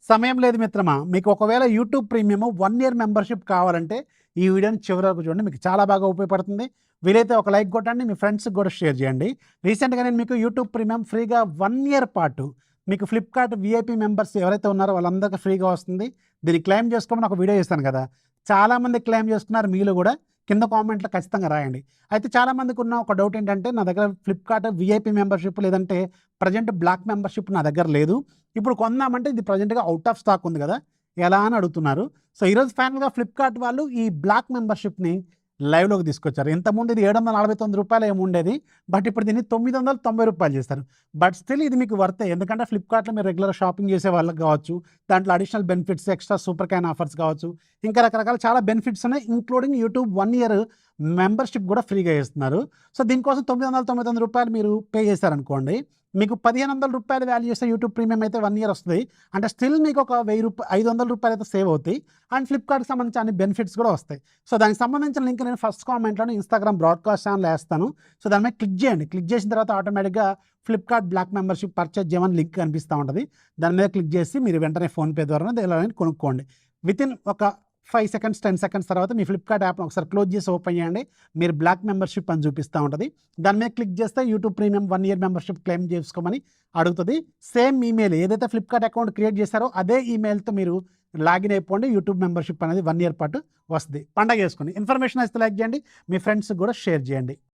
సమయం లేదు మిత్రమా. మీకు ఒకవేళ యూట్యూబ్ ప్రీమియం 1 ఇయర్ మెంబర్‌షిప్ కావాలంటే ఈ వీడియోని చివరి వరకు చూడండి. మీకు చాలా బాగా ఉపయోగపడుతుంది. వీలైతే ఒక లైక్ కొట్టండి. మీ ఫ్రెండ్స్‌కి కూడా షేర్ చేయండి. రీసెంట్‌గా నేను మీకు యూట్యూబ్ ప్రీమియం ఫ్రీగా 1 ఇయర్ పాటు మీకు ఫ్లిప్‌కార్ట్ వీఐపీ మెంబర్స్ ఎవరైతే ఉన్నారో వాళ్ళందరికీ ఫ్రీగా వస్తుంది. దీన్ని క్లెయిమ్ చేసుకోమని ఒక వీడియో చేశాను కదా! చాలామంది క్లెయిమ్ చేసుకున్నారు. మీలో కూడా కింద కామెంట్‌లో ఖచ్చితంగా రాయండి. అయితే చాలామందికి ఉన్న ఒక డౌట్ ఏంటంటే నా దగ్గర ఫ్లిప్‌కార్ట్ వీఐపీ మెంబర్‌షిప్ లేదంటే ప్రెజెంట్ బ్లాక్ మెంబర్‌షిప్ నా దగ్గర లేదు. ఇప్పుడు కొందామంటే ఇది ప్రెజెంట్‌గా ఔట్ ఆఫ్ స్టాక్ ఉంది కదా! ఎలా అని అడుగుతున్నారు. సో, ఈరోజు ఫైనల్‌గా ఫ్లిప్‌కార్ట్ వాళ్ళు ఈ బ్లాక్ మెంబర్‌షిప్‌ని లైవ్‌లోకి తీసుకొచ్చారు. ఇంతకుముందు ఇది రూ. 749 ఏమో ఉండేది. బట్ ఇప్పుడు దీన్ని రూ. 990 చేశారు. బట్ స్టిల్ ఇది మీకు వర్తే. ఎందుకంటే ఫ్లిప్‌కార్ట్‌లో మీరు రెగ్యులర్ షాపింగ్ చేసే వాళ్ళకి కావచ్చు, దాంట్లో additional benefits, extra super coin offers కావచ్చు, ఇంకా రకరకాల చాలా బెనిఫిట్స్ ఉన్నాయి. ఇంక్లూడింగ్ యూట్యూబ్ 1 ఇయర్ మెంబర్‌షిప్ కూడా ఫ్రీగా ఇస్తున్నారు. సో, దీనికోసం రూ. 999 మీరు పే చేశారనుకోండి, మీకు రూ. 1500 వాల్యూ చేసే యూట్యూబ్ ప్రీమియం అయితే 1 ఇయర్ వస్తది. అంటే స్టిల్ మీకు ఒక రూ. 500 అయితే సేవ్ అవుతాయి. అండ్ ఫ్లిప్‌కార్ట్‌కి సంబంధించి అన్ని బెనిఫిట్స్ కూడా వస్తాయి. సో, దానికి సంబంధించిన లింక్ నేను ఫస్ట్ కామెంట్‌లోనే ఇన్‌స్టాగ్రామ్ బ్రాడ్‌కాస్ట్ ఛానెల్‌లో ఏస్తాను. సో, దాని మీద క్లిక్ చేయండి. క్లిక్ చేసిన తర్వాత ఆటోమేటిక్‌గా ఫ్లిప్‌కార్ట్ బ్లాక్ మెంబర్‌షిప్ పర్చేజ్ చేయమని లింక్ కనిపిస్తా ఉంటది. దాని మీద క్లిక్ చేసి మీరు వెంటనే ఫోన్‌పే ద్వారానో దేనిలోనైనా కొనుక్కోండి. వితిన్ ఒక 5 సెకండ్స్, 10 సెకండ్స్ తర్వాత మీ ఫ్లిప్‌కార్ట్ యాప్‌ని ఒకసారి క్లోజ్ చేసి ఓపెన్ చేయండి. మీరు బ్లాక్ మెంబర్‌షిప్ అని చూపిస్తా ఉంటది. దాని మీద క్లిక్ చేస్తే YouTube premium 1 year membership claim చేసుకోమని అడుగుతది. సేమ్ ఈమెయిల్ ఏదైతే ఫ్లిప్‌కార్ట్ అకౌంట్ క్రియేట్ చేశారో అదే ఈమెయిల్‌తో మీరు లాగిన్ అయిపోండి. యూట్యూబ్ మెంబర్‌షిప్ అనేది 1 ఇయర్ పాటు వస్తది. పండగ చేసుకోండి. ఇన్ఫర్మేషన్ నచ్చితే లైక్ చేయండి. మీ ఫ్రెండ్స్‌కి కూడా షేర్ చేయండి.